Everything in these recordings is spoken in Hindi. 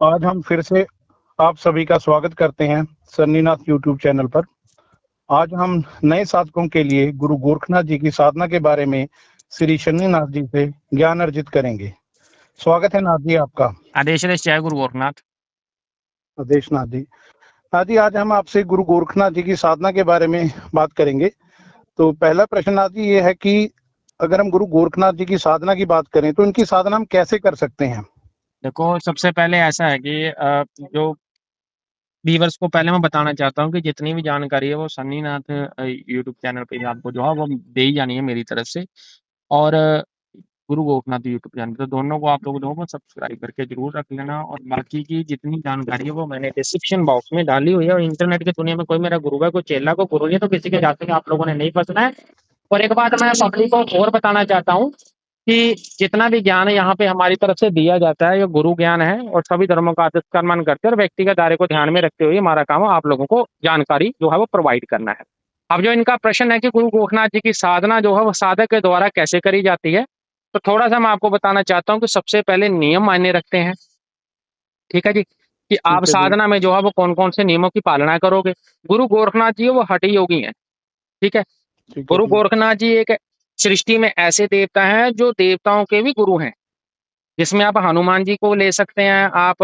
आज हम फिर से आप सभी का स्वागत करते हैं सन्नीनाथ यूट्यूब चैनल पर। आज हम नए साधकों के लिए गुरु गोरखनाथ जी की साधना के बारे में श्री शनिनाथ जी से ज्ञान अर्जित करेंगे। स्वागत है नाथ जी आपका। आदेश जय गुरु गोरखनाथ। आदेश नाथ जी। नाथ जी, आज हम आपसे गुरु गोरखनाथ जी की साधना के बारे में बात करेंगे। तो पहला प्रश्न नाथ जी ये है कि अगर हम गुरु गोरखनाथ जी की साधना की बात करें तो इनकी साधना हम कैसे कर सकते हैं? देखो, सबसे पहले ऐसा है कि जो व्यूअर्स को पहले मैं बताना चाहता हूँ कि जितनी भी जानकारी है वो सन्नीनाथ यूट्यूब चैनल पे आपको जो है वो दे ही जानी है मेरी तरफ से। और गुरु गोरखनाथ यूट्यूब चैनल, तो दोनों को आप लोग जो है सब्सक्राइब करके जरूर रख लेना। और बाकी की जितनी जानकारी है वो मैंने डिस्क्रिप्शन बॉक्स में डाली हुई है। और इंटरनेट की दुनिया में कोई मेरा गुरु है, कोई चेला को गुरु नहीं है, तो किसी के जाते आप लोगों ने नहीं फंसना है। और एक बात मैं पब्लिक को और बताना चाहता हूँ कि जितना भी ज्ञान है यहाँ पे हमारी तरफ से दिया जाता है, ये गुरु ज्ञान है और सभी धर्मों का आदर सम्मान करते हैं। और व्यक्तिगत दायरे को ध्यान में रखते हुए हमारा काम है आप लोगों को जानकारी जो है वो प्रोवाइड करना है। अब जो इनका प्रश्न है कि गुरु गोरखनाथ जी की साधना जो है वो साधक के द्वारा कैसे करी जाती है, तो थोड़ा सा मैं आपको बताना चाहता हूँ कि सबसे पहले नियम मायने रखते हैं। ठीक है जी, कि आप ठीक है जी। साधना में जो है वो कौन कौन से नियमों की पालना करोगे। गुरु गोरखनाथ जी वो हठी योगी हैं। ठीक है। ठीक है गुरु जी। गोरखनाथ जी एक सृष्टि में ऐसे देवता हैं जो देवताओं के भी गुरु हैं, जिसमें आप हनुमान जी को ले सकते हैं, आप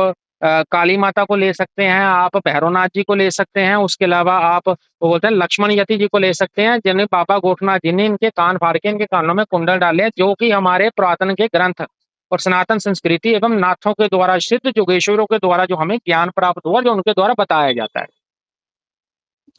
काली माता को ले सकते हैं, आप भैरवनाथ जी को ले सकते हैं। उसके अलावा आप वो बोलते हैं लक्ष्मण यति जी को ले सकते हैं, जिन्हें बाबा गोरखनाथ जी ने इनके कान फाड़ के इनके कानों में कुंडल डाले हैं, जो कि हमारे पुरातन के ग्रंथ और सनातन संस्कृति एवं नाथों के द्वारा, सिद्ध योगेश्वरों के द्वारा जो हमें ज्ञान प्राप्त हुआ, जो उनके द्वारा बताया जाता है।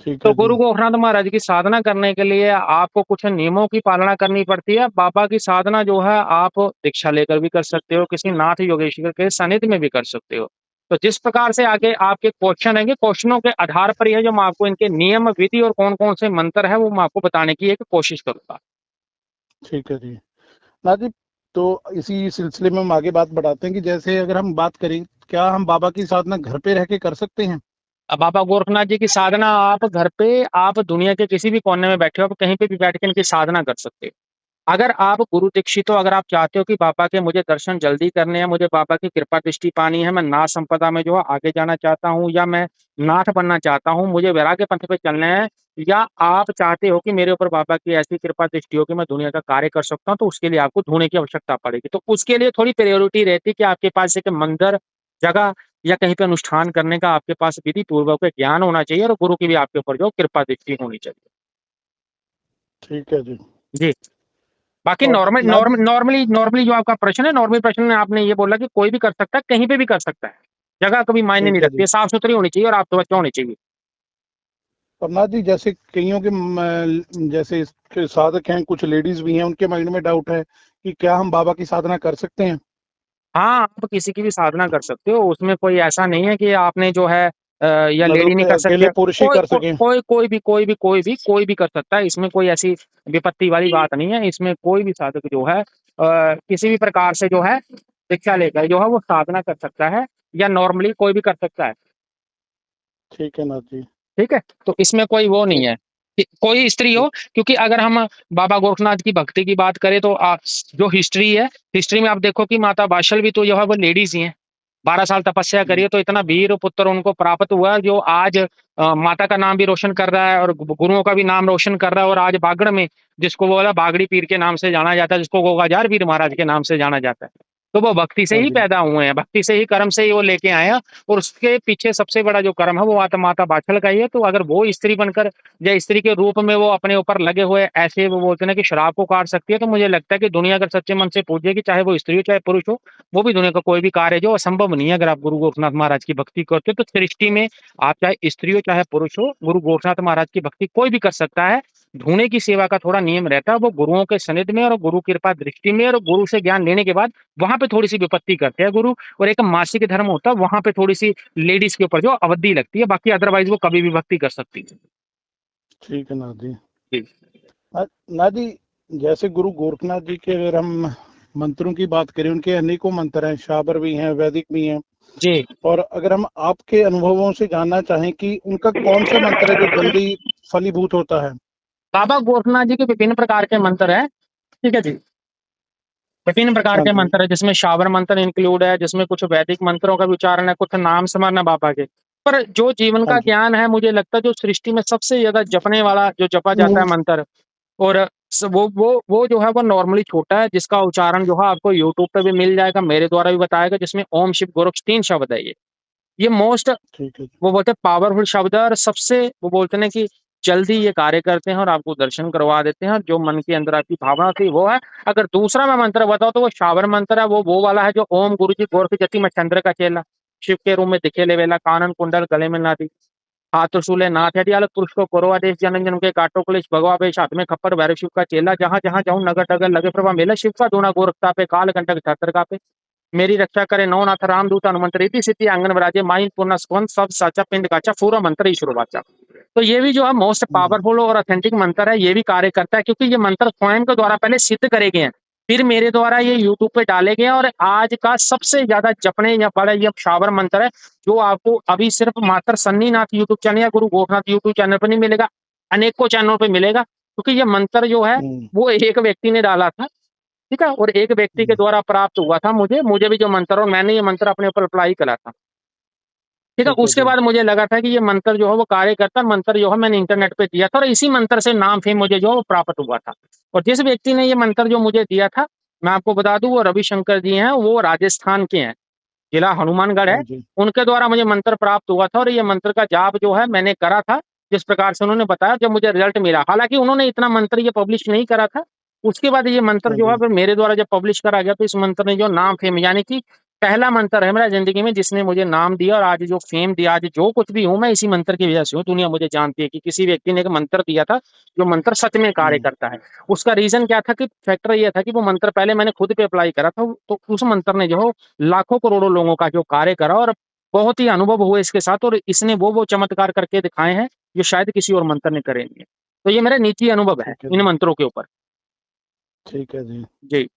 ठीक तो है जी। गुरु गोरखनाथ महाराज की साधना करने के लिए आपको कुछ नियमों की पालना करनी पड़ती है। बाबा की साधना जो है आप दीक्षा लेकर भी कर सकते हो, किसी नाथ योगेश्वर के सानिध्य में भी कर सकते हो। तो जिस प्रकार से आगे आपके क्वेश्चन रहेंगे, क्वेश्चनों के आधार पर यह जो मैं आपको इनके नियम विधि और कौन कौन से मंत्र है वो मैं आपको बताने की एक कोशिश करूंगा। ठीक है जी। नाथ जी, तो इसी सिलसिले में हम आगे बात बढ़ाते हैं कि जैसे अगर हम बात करें, क्या हम बाबा की साधना घर पे रह के कर सकते हैं? अब बाबा गोरखनाथ जी की साधना आप घर पे, आप दुनिया के किसी भी कोने में बैठे हो, आप कहीं पे भी बैठ के इनकी साधना कर सकते हो। अगर आप गुरु दीक्षित हो, अगर आप चाहते हो कि बाबा के मुझे दर्शन जल्दी करने हैं, मुझे बाबा की कृपा दृष्टि पानी है, मैं नाथ संपदा में जो है आगे जाना चाहता हूँ, या मैं नाथ बनना चाहता हूँ, मुझे वैराग्य पंथ पे चलना है, या आप चाहते हो कि मेरे ऊपर बाबा की ऐसी कृपा दृष्टि हो कि मैं दुनिया का कार्य कर सकता हूँ, तो उसके लिए आपको ढूंढने की आवश्यकता पड़ेगी। तो उसके लिए थोड़ी प्रायोरिटी रहती है कि आपके पास एक मंदिर, जगह या कहीं पे अनुष्ठान करने का आपके पास विधि पूर्वक ज्ञान होना चाहिए, और गुरु की भी आपके ऊपर जो कृपा दृष्टि होनी चाहिए। ठीक है जी। जी। बाकी और नाथ जी, नॉर्मली नॉर्मली जो आपका प्रश्न है, नॉर्मली प्रश्न में आपने ये बोला कि कोई भी कर सकता है, कहीं पे भी कर सकता है, जगह कभी मायने नहीं ठीक है रखती जी। है, साफ सुथरी होनी चाहिए और आप तो बच्चा होनी चाहिए। और नाथ जी, जैसे कईयों के जैसे इसके साधक हैं, कुछ लेडीज भी हैं, उनके माइंड में डाउट है कि क्या हम बाबा की साधना कर सकते हैं? हाँ, आप किसी की भी साधना कर सकते हो, उसमें कोई ऐसा नहीं है कि आपने जो है या मतलब लेडी नहीं कि कर सकते। अकेले पुरुष ही कर सकें? कोई भी कर सकता है, इसमें कोई ऐसी विपत्ति वाली बात नहीं है। इसमें कोई भी साधक जो है किसी भी प्रकार से जो है दीक्षा लेकर जो है वो साधना कर सकता है, या नॉर्मली कोई भी कर सकता है। ठीक है नाथ जी। ठीक है। तो इसमें कोई वो नहीं ठीक। है कि कोई स्त्री हो, ठीक। क्योंकि अगर हम बाबा गोरखनाथ की भक्ति की बात करें तो जो हिस्ट्री है, हिस्ट्री में आप देखो कि माता बाशल भी तो जो है वो लेडीज ही हैं। 12 साल तपस्या करी है, तो इतना वीर पुत्र उनको प्राप्त हुआ, जो आज माता का नाम भी रोशन कर रहा है और गुरुओं का भी नाम रोशन कर रहा है। और आज बागड़ में, जिसको वो बोला बागड़ी पीर के नाम से जाना जाता है, जिसको गोगाजार वीर महाराज के नाम से जाना जाता है, तो वो भक्ति से हाँ ही जी। पैदा हुए हैं, भक्ति से ही, कर्म से ही वो लेके आए हैं। और उसके पीछे सबसे बड़ा जो कर्म है वो माता बाछल का ही है। तो अगर वो स्त्री बनकर या स्त्री के रूप में वो अपने ऊपर लगे हुए ऐसे वो बोलते हैं ना कि शराब को काट सकती है, तो मुझे लगता है कि दुनिया अगर सच्चे मन से पूछेगी, चाहे वो स्त्री हो चाहे पुरुष हो, वो भी दुनिया का कोई भी कार्य जो असंभव नहीं है अगर आप गुरु गोरखनाथ महाराज की भक्ति करते हो। तो सृष्टि में आप चाहे स्त्री हो चाहे पुरुष हो, गुरु गोरखनाथ महाराज की भक्ति कोई भी कर सकता है। ढूंढे की सेवा का थोड़ा नियम रहता है, वो गुरुओं के सनिध में और गुरु कृपा दृष्टि में और गुरु से ज्ञान लेने के बाद वहां पे थोड़ी सी विपत्ति करते हैं गुरु। और एक मासिक धर्म होता है, वहां पे थोड़ी सी लेडीज के ऊपर जो अवधि लगती है, बाकी अदरवाइज वो कभी भी भक्ति कर सकती ठीक है नाथ जी। है। नाथ जी, जैसे गुरु गोरखनाथ जी के अगर हम मंत्रों की बात करें, उनके अनेकों मंत्र हैं, शाबर भी हैं, वैदिक भी हैं। जी। और अगर हम आपके अनुभवों से जानना चाहें कि उनका कौन सा मंत्र है जो जल्दी फलीभूत होता है? बाबा गोरखनाथ जी के विभिन्न प्रकार के मंत्र हैं। ठीक है जी। विभिन्न प्रकार हाँ के जी। मंत्र है, जिसमें शावर मंत्र इंक्लूड है, जिसमें कुछ वैदिक मंत्रों का भी उच्चारण है, कुछ नाम स्मरण है बाबा के। पर जो जीवन हाँ का जी। ज्ञान है, मुझे लगता है जो सृष्टि में सबसे ज्यादा जपने वाला जो जपा जाता है मंत्र, और वो जो है वो नॉर्मली छोटा है, जिसका उच्चारण जो है आपको यूट्यूब पे भी मिल जाएगा, मेरे द्वारा भी बताएगा, जिसमें ओम शिव गोरक्ष 3 शब्द है ये मोस्ट, ठीक है। वो बोलते हैं पावरफुल शब्द है, और सबसे वो बोलते हैं कि जल्दी ये कार्य करते हैं और आपको दर्शन करवा देते हैं, और जो मन के अंदर आपकी भावना थी वो है। अगर दूसरा मैं मंत्र बताऊं तो वो शावर मंत्र है, वो वाला है जो ओम गुरु जी गोरख जति में चंद्र का चेला, शिव के रूम में दिखे ले वेला, कानन कुंडल गले में नादी, हाथ त्रिशूल नाथ हटियाल पुरुष को करो आदेश, जन्म जन्म के काटो क्लेश भगवा वेश, हाथ में खप्पर भैरव शिव का चेला, जहां जहां जाऊं नगर टगर लगे प्रभा मेला, शिव का दूना गोरखता पे काल कंटक छत्र का पे, मेरी रक्षा करे नौनाथ रामदूत हनुमंत रीति सिद्धि आंगन विराजे, माइन पूर्ण स्कंद सब साचा पिंड काचा पूरा मंत्र ईश्वर वाचा। तो ये भी जो है मोस्ट हम्म, पावरफुल और ऑथेंटिक मंत्र है, ये भी कार्य करता है, क्योंकि ये मंत्र स्वयं के द्वारा पहले सिद्ध करे गए हैं, फिर मेरे द्वारा ये यूट्यूब पे डाले गए हैं, और आज का सबसे ज्यादा जपने या बड़ा ये शावर मंत्र है, जो आपको अभी सिर्फ मात्र सन्नीनाथ यूट्यूब चैनल या गुरु गोरखनाथ यूट्यूब चैनल पर नहीं मिलेगा, अनेकों चैनलों पे मिलेगा, क्योंकि ये मंत्र जो है हम्म, वो एक व्यक्ति ने डाला था, ठीक है, और एक व्यक्ति के हम्म, द्वारा प्राप्त हुआ था मुझे भी जो मंत्र, और मैंने ये मंत्र अपने ऊपर अप्लाई करा था, ठीक है। ठीक है उसके जी। बाद मुझे लगा था कि ये मंत्र जो है वो कार्य करता है, मंत्र जो है मैंने इंटरनेट पे दिया था, और इसी मंत्र से नाम फेम मुझे जो है वो प्राप्त हुआ था। और जिस व्यक्ति ने ये मंत्र जो मुझे दिया था, मैं आपको बता दूं, वो रविशंकर जी हैं, वो राजस्थान के हैं, जिला हनुमानगढ़ है, हाँ जी। उनके द्वारा मुझे मंत्र प्राप्त हुआ था, और ये मंत्र का जाप जो है मैंने करा था, जिस प्रकार से उन्होंने बताया, जब मुझे रिजल्ट मिला, हालांकि उन्होंने इतना मंत्र ये पब्लिश नहीं करा था। उसके बाद ये मंत्र हाँ जो है जी। फिर मेरे द्वारा जब पब्लिश करा गया, तो इस मंत्र ने जो नाम फेम, यानी कि पहला मंत्र है मेरा जिंदगी में जिसने मुझे नाम दिया, और आज जो फेम दिया, आज जो कुछ भी हूं मैं इसी मंत्र की वजह से हूँ। दुनिया मुझे जानती है कि किसी व्यक्ति ने एक मंत्र दिया था, जो मंत्र सच में कार्य हम्म, करता है। उसका रीजन क्या था, कि फैक्टर ये था कि वो मंत्र पहले मैंने खुद पे अप्लाई करा था, तो उस मंत्र ने जो लाखों करोड़ों लोगों का जो कार्य करा, और बहुत ही अनुभव हुए इसके साथ, और इसने वो चमत्कार करके दिखाए हैं जो शायद किसी और मंत्र ने करे नहीं है। तो ये मेरा निजी अनुभव है ठीक है इन जी। मंत्रों के ऊपर। ठीक है जी। जी।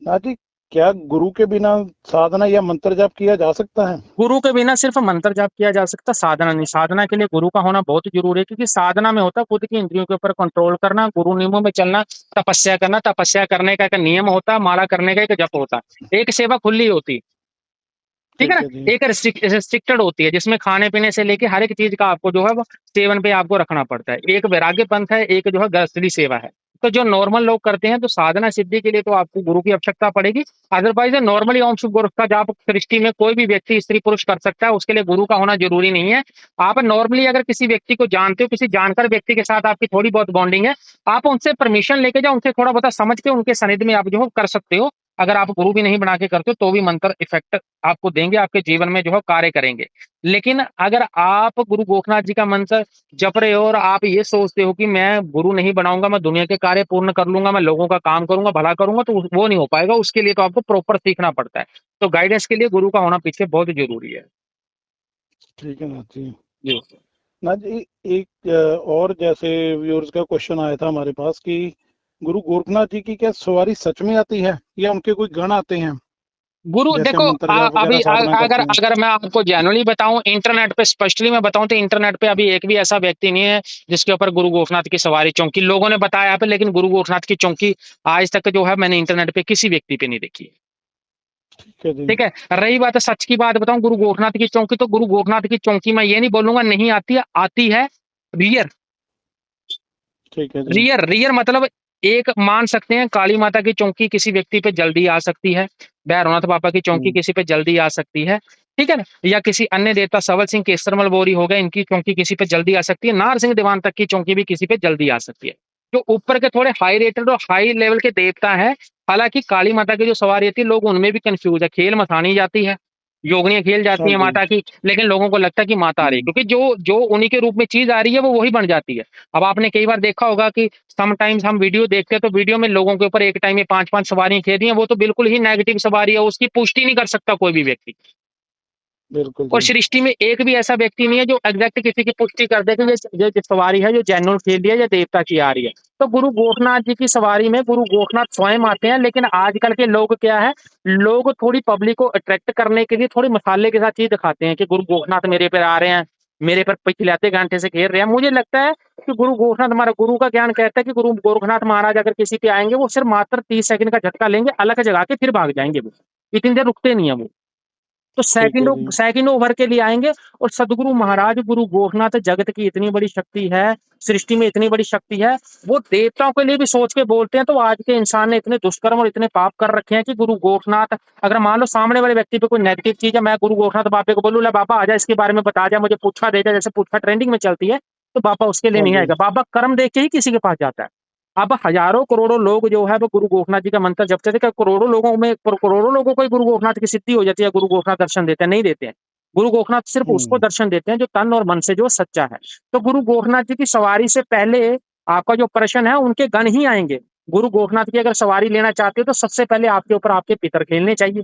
नाथ जी, क्या गुरु के बिना साधना या मंत्र जाप किया जा सकता है? गुरु के बिना सिर्फ मंत्र जाप किया जा सकता, साधना नहीं। साधना के लिए गुरु का होना बहुत जरूरी है, क्योंकि साधना में होता है खुद की इंद्रियों के ऊपर कंट्रोल करना, गुरु नियमों में चलना, तपस्या करना। तपस्या करने का एक नियम होता है, माला करने का एक जप होता है, एक सेवा खुली होती है, ठीक है ना। ठीक है जी। एक रिस्ट्रिक्टेड होती है, जिसमें खाने पीने से लेके हर एक चीज का आपको जो है वो सेवन पे आपको रखना पड़ता है। एक वैराग्य पंथ है, एक जो है गृहस्थी सेवा है। तो जो नॉर्मल लोग करते हैं, तो साधना सिद्धि के लिए तो आपको गुरु की आवश्यकता पड़ेगी। अदरवाइज नॉर्मली ओम शिव गुरु का जाप सृष्टि में कोई भी व्यक्ति स्त्री पुरुष कर सकता है, उसके लिए गुरु का होना जरूरी नहीं है। आप नॉर्मली अगर किसी व्यक्ति को जानते हो, किसी जानकार व्यक्ति के साथ आपकी थोड़ी बहुत बॉन्डिंग है, आप उनसे परमिशन लेके जाओ, उनसे थोड़ा बहुत समझ के उनके सानिध्य में आप जो है कर सकते हो। अगर आप गुरु भी नहीं बना के करते हो, तो भी मंत्र इफेक्ट आपको देंगे, आपके जीवन में जो है कार्य करेंगे। लेकिन अगर आप गुरु गोरखनाथ जी का मंत्र जप रहे हो, और आप ये सोचते हो कि मैं गुरु नहीं बनाऊंगा, मैं दुनिया के कार्य पूर्ण कर लूंगा, मैं लोगों का काम करूंगा, भला करूंगा, तो वो नहीं हो पाएगा। उसके लिए तो आपको प्रॉपर सीखना पड़ता है। तो गाइडेंस के लिए गुरु का होना पीछे बहुत जरूरी है। ठीक है नाथ जी। जी। नाथ जी, एक और जैसे व्यूअर्स का क्वेश्चन आया था हमारे पास कि गुरु गोरखनाथ जी की क्या सवारी सच में आती है या उनके कोई गण आते हैं गुरु जैसे देखो, मंत्र जाप वगैरह साधना अगर करते हैं? अगर मैं आपको जेन्युइनली बताऊं, इंटरनेट पे स्पष्टली मैं बताऊं, तो इंटरनेट पे अभी एक भी ऐसा व्यक्ति नहीं है जिसके ऊपर गुरु गोरखनाथ की सवारी चौकी लोगों ने बताया पे, लेकिन गुरु गोरखनाथ की चौकी आज तक जो है मैंने इंटरनेट पे किसी व्यक्ति पे नहीं देखी है। ठीक है जी। ठीक है। रही बात है सच की बात बताऊं, गुरु गोरखनाथ की चौकी, तो गुरु गोरखनाथ की चौकी मैं ये नहीं बोलूंगा नहीं आती है, आती है। रियर, ठीक है जी। रियर रियर मतलब, एक मान सकते हैं काली माता की चौकी किसी व्यक्ति पे जल्दी आ सकती है, भैरवनाथ बाबा की चौकी हम्म, किसी पे जल्दी आ सकती है, ठीक है ना। या किसी अन्य देवता सवल सिंह केसरमल बोरी हो गए, इनकी चौकी किसी पे जल्दी आ सकती है। नार सिंह दीवान तक की चौकी भी किसी पे जल्दी आ सकती है। जो ऊपर के थोड़े हाई रेटेड और हाई लेवल के देवता हैं, हालांकि काली माता की जो सवारी होती है, लोग उनमें भी कंफ्यूज है, खेल मथानी जाती है, योगनियां खेल जाती हाँ है जी। माता की, लेकिन लोगों को लगता है कि माता आ रही है, हम्म, क्योंकि जो जो उन्हीं के रूप में चीज आ रही है वो वही बन जाती है। अब आपने कई बार देखा होगा कि समटाइम्स हम वीडियो देखते हैं, तो वीडियो में लोगों के ऊपर एक टाइम में 5-5 सवारियां खेल रही हैं, वो तो बिल्कुल ही नेगेटिव सवारी है, उसकी पुष्टि नहीं कर सकता कोई भी व्यक्ति। बिल्कुल और जी। सृष्टि में एक भी ऐसा व्यक्ति नहीं है जो एग्जैक्ट किसी की पुष्टि कर दे कि ये सवारी है जो जैनुअल खेल रही है या देवता की आ रही है। तो गुरु गोरखनाथ जी की सवारी में गुरु गोरखनाथ स्वयं आते हैं, लेकिन आजकल के लोग क्या है, लोग थोड़ी पब्लिक को अट्रैक्ट करने के लिए थोड़ी मसाले के साथ चीज दिखाते हैं कि गुरु गोरखनाथ मेरे पे आ रहे हैं, मेरे पर पिछले घंटे से घेर रहे हैं। मुझे लगता है कि गुरु गोरखनाथ, हमारा गुरु का ज्ञान कहता है कि गुरु गोरखनाथ महाराज अगर किसी पे आएंगे, वो सिर्फ मात्र 30 सेकंड का झटका लेंगे, अलग जगा के फिर भाग जाएंगे। वो इतनी देर रुकते नहीं है वो। तो ठीक है सेकंडों जी। सेकंडों भर के लिए आएंगे। और सदगुरु महाराज गुरु गोरखनाथ जगत की इतनी बड़ी शक्ति है, सृष्टि में इतनी बड़ी शक्ति है, वो देवताओं के लिए भी सोच के बोलते हैं। तो आज के इंसान ने इतने दुष्कर्म और इतने पाप कर रखे हैं कि गुरु गोरखनाथ, अगर मान लो सामने वाले व्यक्ति पे कोई नेगेटिव चीज है, मैं गुरु गोरखनाथ बाबे को बोलूँ, ले बाबा आजा इसके बारे में बता जा, मुझे पूछा दे जा, जैसे पूछा ट्रेंडिंग में चलती है, तो बाबा उसके लिए हाँ नहीं जी। आएगा। बाबा कर्म देख के ही किसी के पास जाता है। अब हजारों करोड़ों लोग जो है वो गुरु गोरखनाथ जी का मंत्र जपते थे, क्या करोड़ों लोगों को ही गुरु गोरखनाथ की सिद्धि हो जाती है? गुरु गोरखनाथ दर्शन देते हैं? नहीं देते हैं। गुरु गोरखनाथ सिर्फ उसको हम्म। दर्शन देते हैं जो तन और मन से जो सच्चा है। तो गुरु गोरखनाथ जी की सवारी से पहले आपका जो प्रश्न है, उनके गण ही आएंगे। गुरु गोरखनाथ की अगर सवारी लेना चाहते हो तो सबसे पहले आपके ऊपर आपके पितर खेलने चाहिए।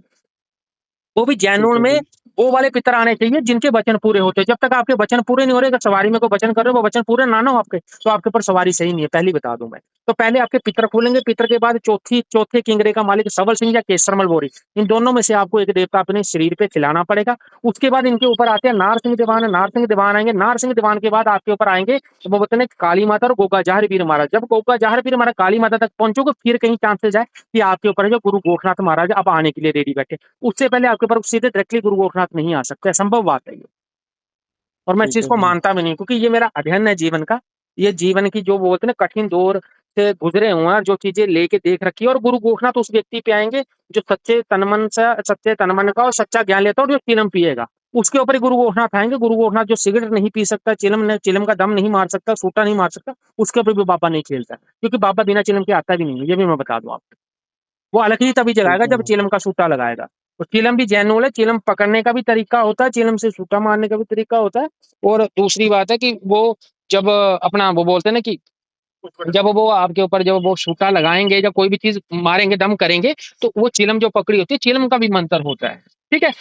वो भी ठीक जैनून है में जी। वो वाले पितर आने चाहिए जिनके वचन पूरे होते हैं। जब तक आपके वचन पूरे नहीं हो रहे, अगर सवारी में कोई वचन कर रहे हो, वो वचन पूरे ना हो आपके, तो आपके ऊपर सवारी सही नहीं है, पहले बता दूं मैं। तो पहले आपके पितर खोलेंगे, पितर के बाद चौथे किंगरे का मालिक सबल सिंह या केसरमल बोरी, इन दोनों में से आपको एक देवता अपने शरीर पे खिलाना पड़ेगा। उसके बाद इनके ऊपर आते हैं नार सिंह दीवान, नार सिंह दीवान आएंगे, नार सिंह दीवान के बाद आपके ऊपर आएंगे, तो वो बोलते हैं काली माता और गोगा जहर वीर महाराज। जब गोगा जहर वीर महाराज काली माता तक पहुंचोगे, फिर कहीं चांसेस है कि आपके ऊपर जो गुरु गोरखनाथ महाराज अब आने के लिए रेडी बैठे। उससे पहले आपके ऊपर सीधे डायरेक्टली गुरु गोरखनाथ नहीं आ सकते, असंभव बात है ये। और मैं इस ठीक चीज है को जी। मानता भी नहीं, क्योंकि ये मेरा अध्ययन है जीवन का। ये जीवन की जो बोलते हैं ना कठिन दौर से गुजरे हुए हैं, जो चीजें लेके देख रखी है। और गुरु गोरखनाथ उस व्यक्ति पे आएंगे जो सच्चे तन मन का और सच्चा ज्ञान लेता है और जो चिलम पिएगा, उसके ऊपर ही गुरु गोरखनाथ आएंगे। गुरु गोरखनाथ जो सिगरेट नहीं पी सकता, चिलम का दम नहीं मार सकता, सूटा नहीं मार सकता, उसके ऊपर भी बाबा नहीं खेलता, क्योंकि बाबा बिना चिलम के आता भी नहीं है, ये भी मैं बता दूं आपको। वो अलग ही तभी जगाएगा ठीक है जब चिलम का सूटा लगाएगा। तो चिलम भी जैनूल है, चिलम पकड़ने का भी तरीका होता है, चिलम से सूटा मारने का भी तरीका होता है। और दूसरी बात है कि वो जब अपना वो बोलते हैं ना कि जब वो आपके ऊपर जब वो सूटा लगाएंगे, जब कोई भी चीज मारेंगे, दम करेंगे, तो वो चिलम जो पकड़ी होती है, चिलम का भी मंत्र होता है। ठीक है,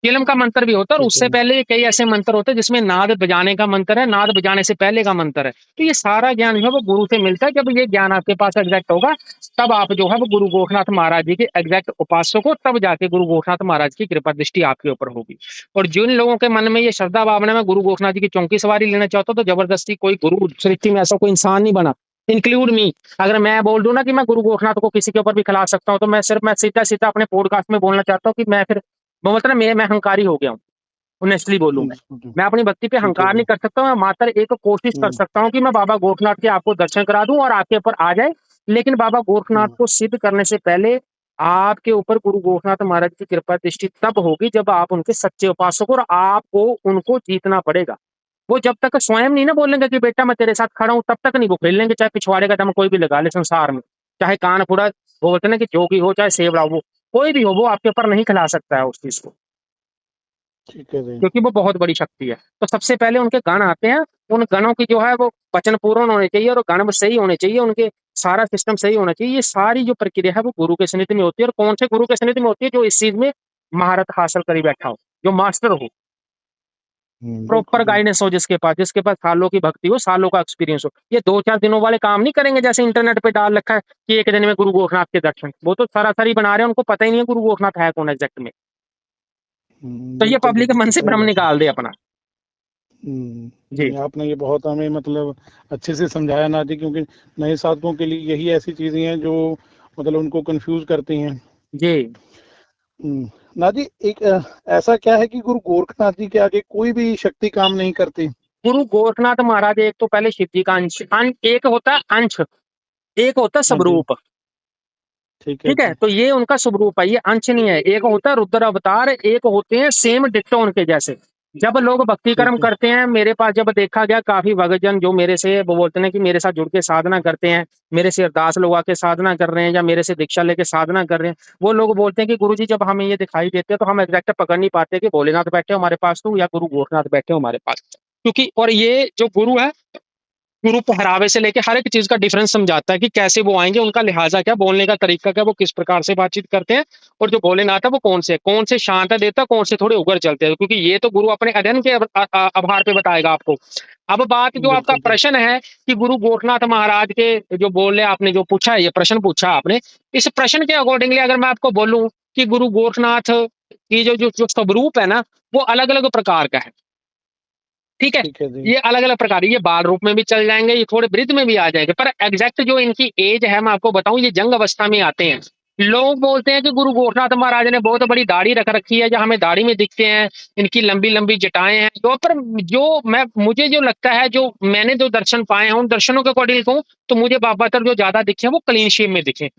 चिलम का मंत्र भी होता है। और ठीक है उससे जी। पहले कई ऐसे मंत्र होते हैं जिसमें नाद बजाने का मंत्र है, नाद बजाने से पहले का मंत्र है। तो ये सारा ज्ञान जो है वो गुरु से मिलता है। जब ये ज्ञान आपके पास एग्जैक्ट होगा, तब आप जो है वो गुरु गोरखनाथ महाराज जी के एग्जैक्ट उपासक हो, तब जाके गुरु गोरखनाथ महाराज की कृपा दृष्टि आपके ऊपर होगी। और जिन लोगों के मन में ये श्रद्धा भावना में गुरु गोरखनाथ जी की चौकी सवारी लेना चाहता हो, तो जबरदस्ती कोई गुरु सृष्टि में ऐसा कोई इंसान नहीं बना, इंक्लूड मी। अगर मैं बोल दूं ना कि मैं गुरु गोरखनाथ को किसी के ऊपर भी खिला सकता हूँ, तो मैं सीधा सीधा अपने पॉडकास्ट में बोलना चाहता हूँ कि मैं फिर वो मतलब मैं हंकारी हो गया हूँ। ऑनेस्टली बोलूं जी। मैं अपनी भक्ति पे ठीक है अहंकार जी। नहीं कर सकता। मैं मात्र एक कोशिश कर हम्म। सकता हूँ कि मैं बाबा गोरखनाथ के आपको दर्शन करा दूं और आपके ऊपर आ जाए। लेकिन बाबा गोरखनाथ हम्म। को सिद्ध करने से पहले आपके ऊपर गुरु गोरखनाथ महाराज की कृपा दृष्टि तब होगी जब आप उनके सच्चे उपासक हो, और आपको उनको जीतना पड़ेगा। वो जब तक स्वयं नहीं ना बोलेंगे कि बेटा मैं तेरे साथ खड़ा हूं, तब तक नहीं वो खेल लेंगे, चाहे पिछवाड़े का दम कोई भी लगा ले संसार में, चाहे कानपुरा वो बोलते ना कि जोगी हो चाहे सेवड़ा हो, कोई भी हो, वो आपके ऊपर नहीं खिला सकता है उस चीज को, ठीक है जी। क्योंकि वो बहुत बड़ी शक्ति है। तो सबसे पहले उनके गण आते हैं, उन गणों की जो है वो वचन पूर्ण होने चाहिए और गण सही होने चाहिए, उनके सारा सिस्टम सही होना चाहिए। ये सारी जो प्रक्रिया है वो गुरु के सानिध्य में होती है। और कौन से गुरु के सानिध्य में होती है? जो इस चीज में महारत हासिल करी बैठा हो, जो मास्टर हो, प्रॉपर बिल्कुल जी। गाइडेंस हो, जिसके पास सालों की भक्ति हो, सालों का एक्सपीरियंस हो। ये 2-4 दिनों वाले काम नहीं करेंगे जैसे इंटरनेट पे डाल रखा है कि एक दिन में गुरु गोरखनाथ के दर्शन। वो तो सरासरी बना रहे हैं, उनको पता ही नहीं है गुरु गोरखनाथ है कौन एग्जैक्ट में। तो ये बिल्कुल पब्लिक बिल्कुल मन से सही भ्रम बात है। निकाल दे अपना। जी नहीं, आपने ये बहुत हमें मतलब अच्छे से समझाया ना जी, क्योंकि नए साधकों के लिए यही ऐसी चीजें हैं जो मतलब उनको कंफ्यूज करती हैं। जी। ना जी, एक ऐसा क्या है कि गुरु गोरखनाथ जी के आगे कोई भी शक्ति काम नहीं करती? गुरु गोरखनाथ महाराज एक तो पहले शिव जी का एक होता है अंश, एक होता है हाँ जी। स्वरूप। ठीक है ठीक है, जी। तो ये उनका स्वरूप है, ये अंश नहीं है। एक होता है रुद्र अवतार, एक होते हैं सेम डिट्टो उनके जैसे। जब लोग भक्ति कर्म ठीक है। करते हैं, मेरे पास जब देखा गया काफी भक्तजन जो मेरे से वो बोलते हैं कि मेरे साथ जुड़ के साधना करते हैं, मेरे से अरदास लोग आके साधना कर रहे हैं या मेरे से दीक्षा लेके साधना कर रहे हैं, वो लोग बोलते हैं कि गुरु जी जब हमें ये दिखाई देते हैं तो हम एग्जैक्ट पकड़ नहीं पाते कि भोलेनाथ बैठे हो हमारे पास तो या गुरु गोरखनाथ बैठे हो हमारे पास। क्योंकि और ये जो गुरु है, गुरु पहरावे से लेके हर एक चीज का डिफरेंस समझाता है कि कैसे वो आएंगे, उनका लिहाजा क्या, बोलने का तरीका क्या, वो किस प्रकार से बातचीत करते हैं। और जो भोलेनाथ है वो कौन से शांत देता, कौन से थोड़े उगर चलते हैं, क्योंकि ये तो गुरु अपने अध्ययन के आधार पे बताएगा आपको। अब बात जो आपका बिल्कुल जी। प्रश्न है कि गुरु गोरखनाथ महाराज के जो बोले, आपने जो पूछा है, ये प्रश्न पूछा आपने, इस प्रश्न के अकॉर्डिंगली अगर मैं आपको बोलूं कि गुरु गोरखनाथ की जो जो जो स्वरूप है ना, वो अलग अलग प्रकार का है। ठीक है। ठीक है जी। ये अलग अलग प्रकार, ये बाल रूप में भी चल जाएंगे, ये थोड़े वृद्ध में भी आ जाएंगे, पर एग्जैक्ट जो इनकी एज है मैं आपको बताऊं, ये जंग अवस्था में आते हैं। लोग बोलते हैं कि गुरु गोरखनाथ महाराज ने बहुत बड़ी दाढ़ी रख रखी है, जो हमें दाढ़ी में दिखते हैं, इनकी लंबी लंबी जटाएं हैं, जो पर जो मैं मुझे जो लगता है, जो मैंने जो दर्शन पाए हैं, उन दर्शनों के अकॉर्डिंग कहूँ तो मुझे बाबातर जो ज्यादा दिखे वो क्लीन शेव में दिखे।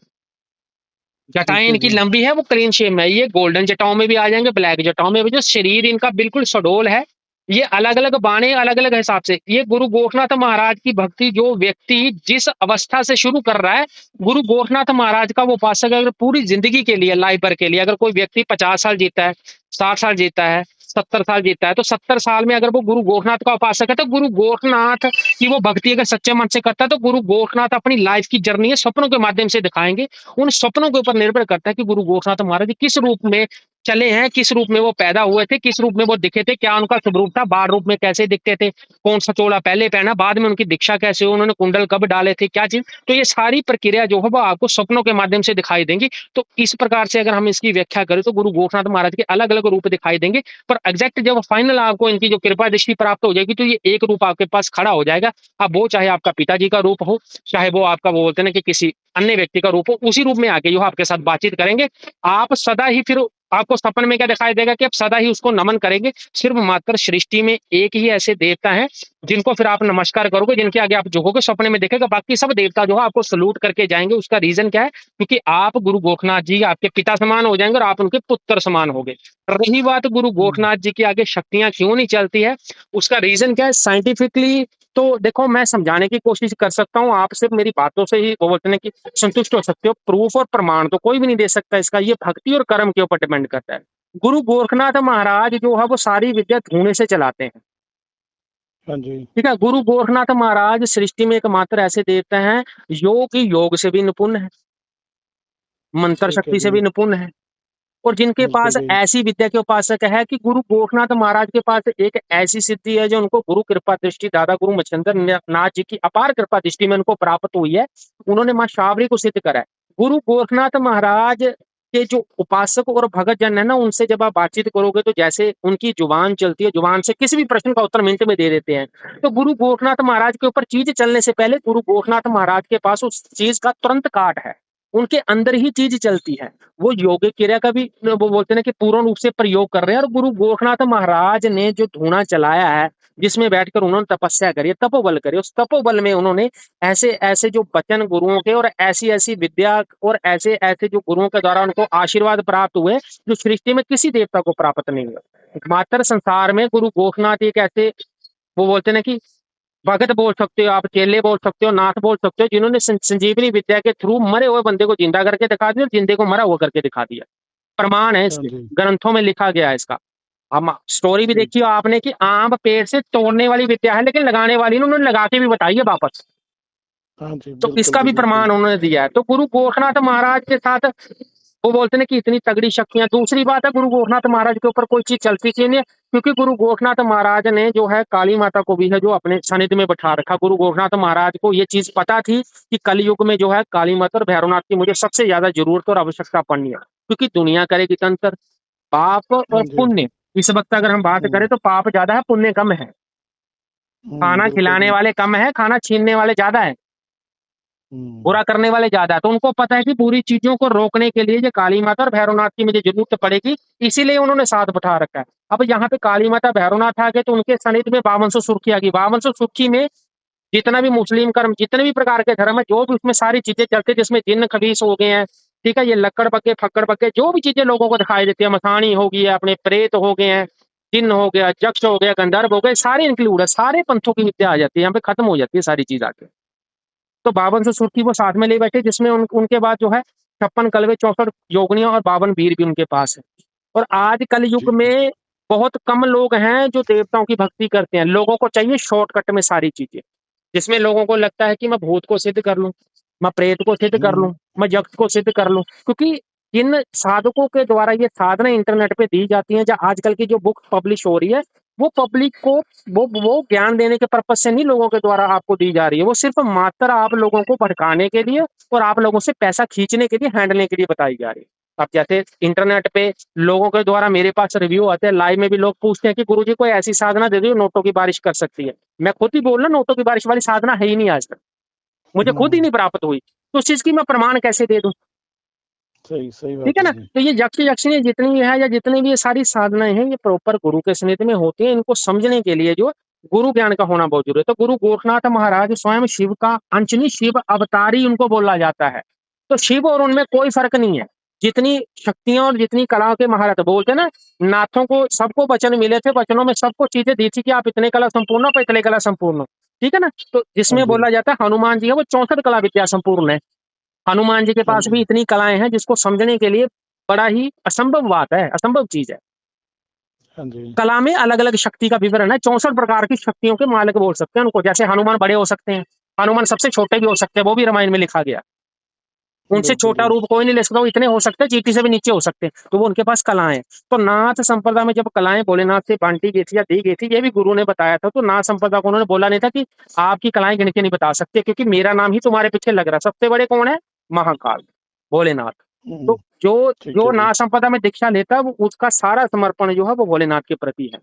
जटाएं ठीक है इनकी जी। लंबी है, वो क्लीन शेव में है। ये गोल्डन जटाओं में भी आ जाएंगे, ब्लैक जटाओं में भी। जो शरीर इनका बिल्कुल सडोल है। ये अलग अलग बाणे, अलग अलग हिसाब से। ये गुरु गोरखनाथ महाराज की भक्ति जो व्यक्ति जिस अवस्था से शुरू कर रहा है, गुरु गोरखनाथ महाराज का वो उपासक अगर पूरी जिंदगी के लिए, लाइफ भर के लिए, अगर कोई व्यक्ति 50 साल जीता है, 60 साल जीता है, 70 साल जीता है, तो 70 साल में अगर वो गुरु गोरखनाथ का उपासक है, तो गुरु गोरखनाथ की वो भक्ति अगर सच्चे मन से करता है, तो गुरु गोरखनाथ अपनी लाइफ की जर्नी है सपनों के माध्यम से दिखाएंगे। उन सपनों के ऊपर निर्भर करता है कि गुरु गोरखनाथ महाराज जी किस रूप में चले हैं, किस रूप में वो पैदा हुए थे, किस रूप में वो दिखे थे, क्या उनका स्वरूप था, बाल रूप में कैसे दिखते थे, कौन सा चोला पहले पहना, बाद में उनकी दीक्षा कैसे हुई, उन्होंने कुंडल कब डाले थे, क्या चीज। तो ये सारी प्रक्रिया जो है वो आपको सपनों के माध्यम से दिखाई देंगी। तो इस प्रकार से अगर हम इसकी व्याख्या करें तो गुरु गोरखनाथ महाराज के अलग अलग रूप दिखाई देंगे। पर एग्जैक्ट जब फाइनल आपको इनकी जो कृपा दृष्टि प्राप्त हो जाएगी, तो ये एक रूप आपके पास खड़ा हो जाएगा। अब वो चाहे आपका पिताजी का रूप हो, चाहे वो आपका वो बोलते हैं ना कि किसी अन्य व्यक्ति का रूप हो, उसी रूप में आके जो आपके साथ बातचीत करेंगे। आप सदा ही फिर आपको सपन में क्या दिखाई देगा कि आप सदा ही उसको नमन करेंगे। सिर्फ मात्र सृष्टि में एक ही ऐसे देवता हैं जिनको फिर आप नमस्कार करोगे, जिनके आगे आप झुकोगे, सपने में देखेगा, बाकी सब देवता जो है आपको सलूट करके जाएंगे। उसका रीजन क्या है? क्योंकि आप गुरु गोरखनाथ जी आपके पिता समान हो जाएंगे और आप उनके पुत्र समान होंगे। रही बात गुरु हम्म, गोरखनाथ जी की आगे शक्तियां क्यों नहीं चलती है, उसका रीजन क्या है साइंटिफिकली। तो देखो, मैं समझाने की कोशिश कर सकता हूँ, आप सिर्फ मेरी बातों से ही वो बोलते हैं कि संतुष्ट हो सकते हो। प्रूफ और प्रमाण तो कोई भी नहीं दे सकता इसका, ये भक्ति और कर्म के ऊपर डिपेंड करता है। गुरु गोरखनाथ महाराज जो है वो सारी विद्या धूने से चलाते हैं। हाँ जी। ठीक है। गुरु गोरखनाथ महाराज सृष्टि में एकमात्र ऐसे देवता हैं जो कि योग से भी निपुण है, मंत्र ठीक है शक्ति से जी। भी निपुण है, और जिनके बिल्कुल पास जी। ऐसी विद्या के उपासक है कि गुरु गोरखनाथ महाराज के पास एक ऐसी सिद्धि है जो उनको गुरु कृपा दृष्टि, दादा गुरु मच्छिंद्र नाथ जी की अपार कृपा दृष्टि में उनको प्राप्त हुई है। उन्होंने मां शाबरी को सिद्ध करा है। गुरु गोरखनाथ महाराज के जो उपासक और भगत जन है ना, उनसे जब आप बातचीत करोगे तो जैसे उनकी जुबान चलती है, जुबान से किसी भी प्रश्न का उत्तर मिनट में दे देते हैं। तो गुरु गोरखनाथ महाराज के ऊपर चीज चलने से पहले गुरु गोरखनाथ महाराज के पास उस चीज का तुरंत काट है, उनके अंदर ही चीज चलती है। वो योग क्रिया का भी वो बोलते हैं ना कि पूर्ण रूप से प्रयोग कर रहे हैं। और गुरु गोरखनाथ महाराज ने जो धूना चलाया है, जिसमें बैठकर उन्होंने तपस्या करी है, तपोबल करी, उस तपोबल में उन्होंने ऐसे ऐसे जो वचन गुरुओं के और ऐसी ऐसी विद्या और ऐसे ऐसे जो गुरुओं के द्वारा उनको आशीर्वाद प्राप्त हुए, जो सृष्टि में किसी देवता को प्राप्त नहीं हुआ। मात्र संसार में गुरु गोरखनाथ एक ऐसे वो बोलते हैं ना कि भगत बोल सकते हो, आप चेले बोल सकते हो, नाथ बोल सकते हो, जिन्होंने संजीवनी विद्या के थ्रू मरे हुए बंदे को जिंदा करके दिखा दिया और जिंदे को मरा हुआ करके दिखा दिया। प्रमाण है हाँ इसके, जी। ग्रंथों में लिखा गया है इसका। हम स्टोरी भी ठीक। देखी हो आपने कि आम पेड़ से तोड़ने वाली विद्या है, लेकिन लगाने वाली ने उन्होंने लगा के भी बताई है वापस। हाँ जी, तो बिल्कुल इसका जी, भी बिल्कुल। प्रमाण उन्होंने दिया है। तो गुरु गोरखनाथ महाराज के साथ वो बोलते हैं कि इतनी तगड़ी शक्तियां। दूसरी बात है, गुरु गोरखनाथ महाराज के ऊपर कोई चीज चलती क्यों नहीं है? क्योंकि गुरु गोरखनाथ महाराज ने जो है काली माता को भी है जो अपने सानिध्य में बैठा रखा। गुरु गोरखनाथ महाराज को ये चीज पता थी कि कलयुग में जो है काली माता और भैरवनाथ की मुझे सबसे ज्यादा जरूरत और आवश्यकता पड़नी है। क्योंकि दुनिया करेगी तंत्र, पाप और हाँ जी। पुण्य। इस वक्त अगर हम बात हम्म। करें तो पाप ज्यादा है, पुण्य कम है। खाना बिल्कुल खिलाने जी। वाले कम है, खाना छीनने वाले ज्यादा है, हम्म। बुरा करने वाले ज्यादा है। तो उनको पता है कि पूरी चीजों को रोकने के लिए ये काली माता और भैरवनाथ की मुझे जरूरत पड़ेगी, इसीलिए उन्होंने साथ बैठा रखा है। अब यहाँ पे काली माता भैरवनाथ आ गए तो उनके सानिध्य में 5200 सुर्खी आ गई। 5200 सुर्खी में जितना भी मुस्लिम कर्म, जितने भी प्रकार के धर्म है, जो भी उसमें सारी चीजें चलती है, जिसमें जिन्न खबीस हो गए हैं, ठीक है, ये लक्कड़ बग्गे फक्कड़ बग्गे जो भी चीजें लोगों को दिखाई देती है, मसानी हो गई है, अपने प्रेत हो गए हैं, जिन्न हो गया, यक्ष हो गया, गंधर्व हो गए, सारे इंक्लूड है। सारे पंथों की विद्या आ जाती है यहाँ पे, खत्म हो जाती है सारी चीज आके। तो 5200 सुर्खी वो साथ में ले बैठे, जिसमें उनके बाद जो है 56 कलवे, 64 योगनियां और 52 वीर भी उनके पास है। और आज कल युग ठीक है। में बहुत कम लोग हैं जो देवताओं की भक्ति करते हैं। लोगों को चाहिए शॉर्टकट में सारी चीजें, जिसमें लोगों को लगता है कि मैं भूत को सिद्ध कर लूं, मैं प्रेत को सिद्ध कर हम्म। लूं, मैं यक्ष को सिद्ध कर लूं। क्योंकि इन साधकों के द्वारा ये साधना इंटरनेट पे दी जाती है, जो आजकल की जो बुक पब्लिश हो रही है, वो पब्लिक को वो ज्ञान देने के पर्पज से नहीं लोगों के द्वारा आपको दी जा रही है। वो सिर्फ मात्र आप लोगों को भड़काने के लिए और आप लोगों से पैसा खींचने के लिए, हैंडलने के लिए बताई जा रही है। अब जैसे इंटरनेट पे लोगों के द्वारा मेरे पास रिव्यू आते हैं, लाइव में भी लोग पूछते हैं कि गुरुजी कोई ऐसी साधना दे दो नोटों की बारिश कर सकती है। मैं खुद ही बोल रहा, नोटों की बारिश वाली साधना है ही नहीं आज तक, मुझे खुद ही हम्म, नहीं प्राप्त हुई, तो उस चीज की मैं प्रमाण कैसे दे दूं? सही सही ठीक बात है है ना? जी। तो ये यक्ष यक्षिणी जितनी भी है या जितनी भी ये सारी साधनाएं हैं, ये प्रॉपर गुरु के सानिध्य में होती है। इनको समझने के लिए जो गुरु ज्ञान का होना बहुत जरूरी है। तो गुरु गोरखनाथ महाराज स्वयं शिव का अंश नहीं, शिव अवतारी उनको बोला जाता है। तो शिव और उनमें कोई फर्क नहीं है। जितनी शक्तियां और जितनी कलाओं के महारथ बोलते हैं ना, नाथों को सबको वचन मिले थे, वचनों में सबको चीजें दी थी कि आप इतने कला संपूर्ण हो, आप इतने कला संपूर्ण हो। ठीक है ना? तो हाँ जिसमें जी। बोला जाता है हनुमान जी है वो 64 कला विद्या संपूर्ण है। हनुमान जी के हाँ पास भी जी। इतनी कलाएं हैं जिसको समझने के लिए बड़ा ही असंभव बात है, असंभव चीज है। हाँ जी। कला में अलग अलग शक्ति का विवरण है, 64 प्रकार की शक्तियों के मालिक बोल सकते हैं उनको। जैसे हनुमान बड़े हो सकते हैं, हनुमान सबसे छोटे भी हो सकते हैं, वो भी रामायण में लिखा गया। उनसे बिल्कुल छोटा जी। रूप कोई नहीं ले सकता, वो इतने हो सकते हैं, चींटी से भी नीचे हो सकते हैं, तो वो उनके पास कलाएं हैं। तो नाथ संप्रदाय में जब कलाएं भोलेनाथ से बांटी गई थी या दी गई थी, ये भी गुरु ने बताया था। तो नाथ संप्रदाय को उन्होंने बोला नहीं था कि आपकी कलाएं गिन के नहीं बता सकते, क्योंकि मेरा नाम ही तुम्हारे पीछे लग रहा है। सबसे बड़े कौन है? महाकाल, भोलेनाथ। तो जो ठीक जो है जी। नाथ संपदा में दीक्षा लेता है, वो उसका सारा समर्पण जो है वो भोलेनाथ के प्रति है।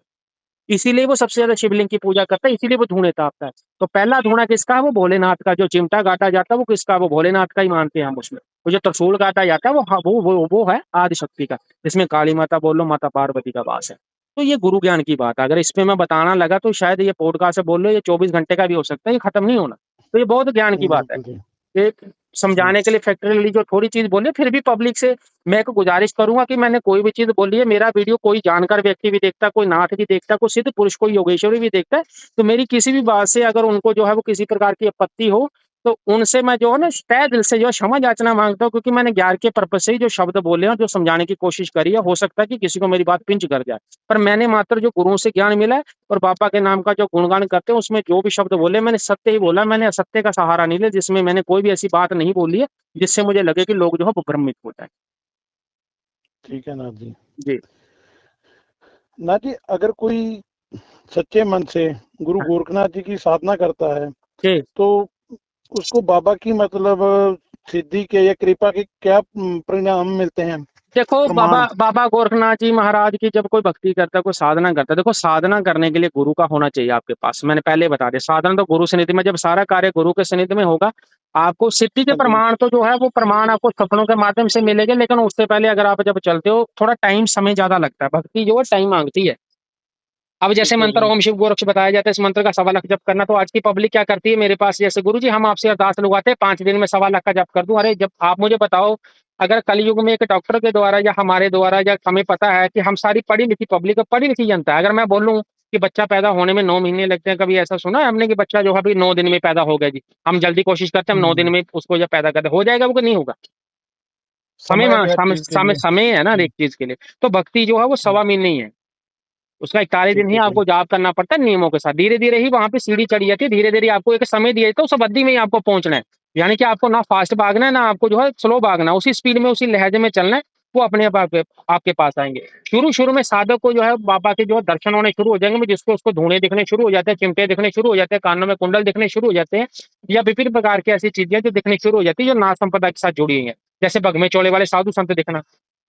इसीलिए वो सबसे ज्यादा शिवलिंग की पूजा करता है, इसीलिए वो धूणे तापता है। तो पहला धूणा किसका है? वो भोलेनाथ का। जो चिमटा गाटा जाता है वो किसका? वो भोलेनाथ का ही मानते हैं हम उसमें। वो जो त्रिशूल गाटा जाता है वो, हाँ, वो है आदि शक्ति का, जिसमें काली माता बोल लो, माता पार्वती का वास है। तो ये गुरु ज्ञान की बात है। अगर इसमें मैं बताना लगा तो शायद ये पॉडकास्ट से बोल लो, ये 24 घंटे का भी हो सकता है, ये खत्म नहीं होना। तो ये बहुत ज्ञान की बात है। बिल्कुल जी। एक जी। समझाने के लिए फैक्टरली जो थोड़ी चीज बोली, फिर भी पब्लिक से मैं एक गुजारिश करूंगा कि मैंने कोई भी चीज बोली है, मेरा वीडियो कोई जानकार व्यक्ति भी देखता है, कोई नाथ भी देखता है, कोई सिद्ध पुरुष, कोई योगेश्वरी भी देखता है, तो मेरी किसी भी बात से अगर उनको जो है वो किसी प्रकार की आपत्ति हो, तो उनसे मैं जो है ना तहे दिल से जो है क्षमा याचना मांगता हूँ, क्योंकि मैंने ज्ञान के पर्पज से ही जो शब्द बोले हैं, जो समझाने की कोशिश करी है। हो सकता है कि किसी को मेरी बात पिंच कर जाए, पर मैंने मात्र जो गुरुओं से ज्ञान मिला है और बाबा के नाम का जो गुणगान करते हैं, उसमें जो भी शब्द बोले मैंने सत्य ही बोला। मैंने असत्य का सहारा नहीं लिया, जिसमें मैंने कोई भी ऐसी बात नहीं बोली है जिससे मुझे लगे कि लोग जो है वो भ्रमित हो जाए। ठीक है नाथ जी। जी। नाथ जी, अगर कोई सच्चे मन से गुरु हाँ, गोरखनाथ जी की साधना करता है, जी। तो उसको बाबा की मतलब सिद्धि के या कृपा के क्या परिणाम मिलते हैं, देखो बाबा प्रमाण? बाबा गोरखनाथ जी महाराज की जब कोई भक्ति करता है, कोई साधना करता है, देखो साधना करने के लिए गुरु का होना चाहिए आपके पास। मैंने पहले बता दिया, साधना तो गुरु सन्निधि में, जब सारा कार्य गुरु के सन्निधि में होगा, आपको सिद्धि के हाँ जी। प्रमाण तो जो है वो प्रमाण आपको सपनों के माध्यम से मिलेंगे। लेकिन उससे पहले अगर आप जब चलते हो, थोड़ा टाइम समय ज्यादा लगता है, भक्ति जो है टाइम मांगती है। अब जैसे ठीक है मंत्र जी। ओम शिव गोरक्ष बताया जाता है, इस मंत्र का 1.25 लाख जप करना, तो आज की पब्लिक क्या करती है मेरे पास, जैसे गुरु जी हम आपसे अरदास लगवाते हैं 5 दिन में 1.25 लाख का जप कर दूं। अरे जब आप मुझे बताओ, अगर कलयुग में एक डॉक्टर के द्वारा या हमारे द्वारा, या हमें पता है कि हम सारी पढ़ी लिखी पब्लिक, पढ़ी लिखी जनता है, अगर मैं बोलूं कि बच्चा पैदा होने में 9 महीने लगते हैं, कभी ऐसा सुना है हमने कि बच्चा जो है अभी 9 दिन में पैदा हो गया जी? हम जल्दी कोशिश करते हैं, हम 9 दिन हम्म, में उसको जब पैदा करते, हो जाएगा वो कि नहीं होगा? समय है हर समय चीज के समय लिए। समय है ना हर जी। एक चीज के लिए। तो भक्ति जो है वो 1.25 महीने ही है, उसका 41 दिन ठीक ही है जी। आपको जाप करना पड़ता है नियमों के साथ। धीरे धीरे ही वहां पे सीढ़ी चढ़ी जाती है, धीरे धीरे आपको एक समय दिया जाता है, उस अवधि में ही आपको पहुंचना है। यानी कि आपको ना फास्ट भागना है, ना आपको जो है स्लो भागना है, उसी स्पीड में उसी लहजे में चलना है। वो अपने आप आपके पास आएंगे। शुरू शुरू में साधक को जो है बाबा के जो है दर्शन होने शुरू हो जाएंगे, जिसको उसको धुएं दिखने शुरू हो जाते हैं, चिमटे दिखने शुरू हो जाते हैं, कानों में कुंडल दिखने शुरू हो जाते हैं, या विभिन्न प्रकार की ऐसी चीजें जो दिखनी शुरू हो जाती है जो नाथ संप्रदाय के साथ जुड़ी हुई है। जैसे बगमे चोले वाले साधु संत दिखना,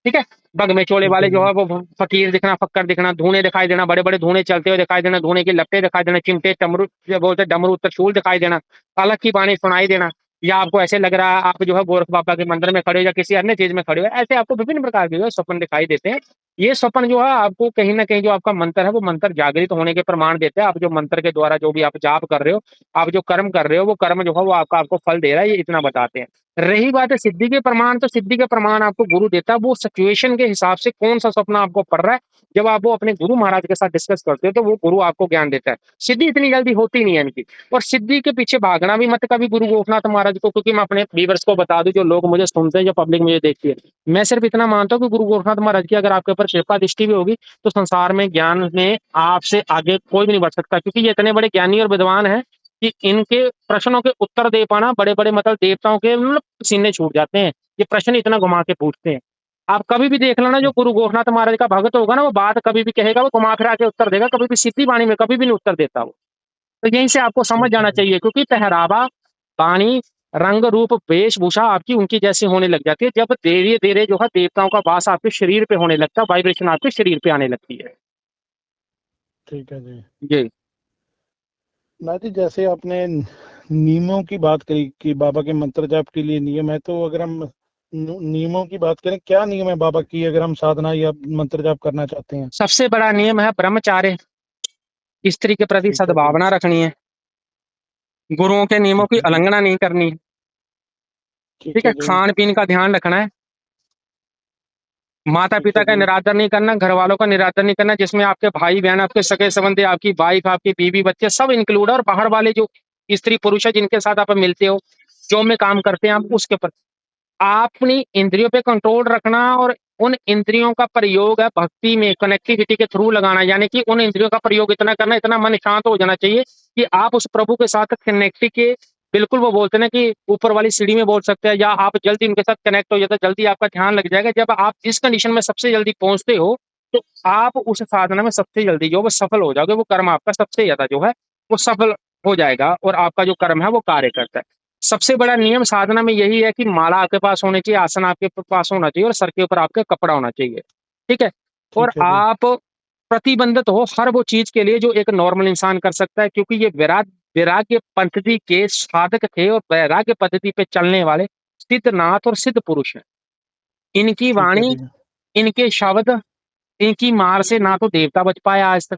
ठीक है, बगमे चोले ठीक है वाले जो जी। है वो फकीर दिखना, फक्कर दिखना, धूने दिखाई देना, बड़े बड़े धूने चलते हुए दिखाई देना, धूने की लपटें दिखाई देना, चिमटे डमरू जो बोलते हैं, डमरू त्रिशूल दिखाई देना, अलग की बाणी सुनाई देना, या आपको ऐसे लग रहा है आप जो है गोरख बाबा के मंदिर में खड़े हो या किसी अन्य चीज में खड़े हो, ऐसे आपको विभिन्न प्रकार के जो है स्वप्न दिखाई देते हैं। ये स्वप्न जो है आपको कहीं ना कहीं जो आपका मंत्र है वो मंत्र जागृत होने के प्रमाण देते हैं। आप जो मंत्र के द्वारा जो भी आप जाप कर रहे हो, आप जो कर्म कर रहे हो, वो कर्म जो है वो आपका आपको फल दे रहा है, ये इतना बताते हैं। रही बात है सिद्धि के प्रमाण, तो सिद्धि के प्रमाण आपको गुरु देता है, वो सिचुएशन के हिसाब से कौन सा सपना आपको पड़ रहा है, जब आप वो अपने गुरु महाराज के साथ डिस्कस करते हो तो वो गुरु आपको ज्ञान देता है। सिद्धि इतनी जल्दी होती नहीं है इनकी। और सिद्धि के पीछे भागना भी मत कभी गुरु गोरखनाथ महाराज को, क्योंकि मैं अपने व्यूअर्स को बता दूं, जो लोग मुझे सुनते हैं, जो पब्लिक मुझे देखती है, मैं सिर्फ इतना मानता हूँ कि गुरु गोरखनाथ महाराज की अगर आपके ऊपर कृपा दृष्टि भी होगी, तो संसार में ज्ञान में आपसे आगे कोई भी नहीं बढ़ सकता, क्योंकि ये इतने बड़े ज्ञानी और विद्वान हैं कि इनके प्रश्नों के उत्तर दे पाना बड़े बड़े मतलब देवताओं के मतलब सीने छूट जाते हैं। ये प्रश्न इतना घुमा के पूछते हैं। आप कभी भी देख लेना, जो गुरु गोरखनाथ महाराज का भक्त होगा ना, वो बात कभी भी कहेगा, वो घुमा फिरा के उत्तर देगा, कभी भी सीधी वाणी में कभी भी नहीं उत्तर देता वो। तो यहीं से आपको समझ ठीक है जाना जी। चाहिए, क्योंकि पहरावा, वाणी, रंग रूप वेशभूषा आपकी उनकी जैसी होने लग जाती है। जब धीरे धीरे जो है देवताओं का वास आपके शरीर पे होने लगता है, वाइब्रेशन आपके शरीर पे आने लगती है। ठीक है जी। जी। ना जी, जैसे आपने नियमों की बात करी कि बाबा के मंत्र जाप के लिए नियम है, तो अगर हम नियमों की बात करें, क्या नियम है बाबा की अगर हम साधना या मंत्र जाप करना चाहते हैं? सबसे बड़ा नियम है ब्रह्मचार्य, स्त्री के प्रति ठीक है जी। सद्भावना रखनी है, गुरुओं के नियमों ठीक की है जी। उल्लंघना नहीं करनी है। ठीक ठीक है, है जी। खान पीन का ध्यान रखना है, माता ठीक पिता है का जी। निरादर नहीं करना, घर वालों का निरादर नहीं करना, जिसमें आपके भाई बहन, आपके सगे संबंधी, आपकी वाइफ, आपकी बीवी बच्चे सब इंक्लूड है, और बाहर वाले जो स्त्री पुरुष है जिनके साथ आप मिलते हो, जो में काम करते हैं आप, उसके ऊपर अपनी इंद्रियों पे कंट्रोल रखना, और उन इंद्रियों का प्रयोग है भक्ति में कनेक्टिविटी के थ्रू लगाना, यानी कि उन इंद्रियों का प्रयोग इतना करना, इतना मन शांत हो जाना चाहिए कि आप उस प्रभु के साथ कनेक्ट के बिल्कुल, वो बोलते हैं ना कि ऊपर वाली सीढ़ी में बोल सकते हैं, या आप जल्दी उनके साथ कनेक्ट हो जाते हो, जल्दी आपका ध्यान लग जाएगा। जब आप इस कंडीशन में सबसे जल्दी पहुंचते हो, तो आप उस साधना में सबसे जल्दी जो है वो सफल हो जाओगे, वो कर्म आपका सबसे ज्यादा जो है वो सफल हो जाएगा, और आपका जो कर्म है वो कार्य करता है। सबसे बड़ा नियम साधना में यही है कि माला आपके पास होनी चाहिए, आसन आपके पास होना चाहिए, और सर के ऊपर आपके कपड़ा होना चाहिए। ठीक है, और ठीक है जी। आप प्रतिबंधित हो हर वो चीज के लिए जो एक नॉर्मल इंसान कर सकता है, क्योंकि ये वैराग्य पद्धति के साधक थे, और वैराग्य पद्धति पे चलने वाले सिद्धनाथ और सिद्ध पुरुष हैं। इनकी ठीक है वाणी, जी। इनके शब्द, इनकी मार से ना तो देवता बच पाया आज तक,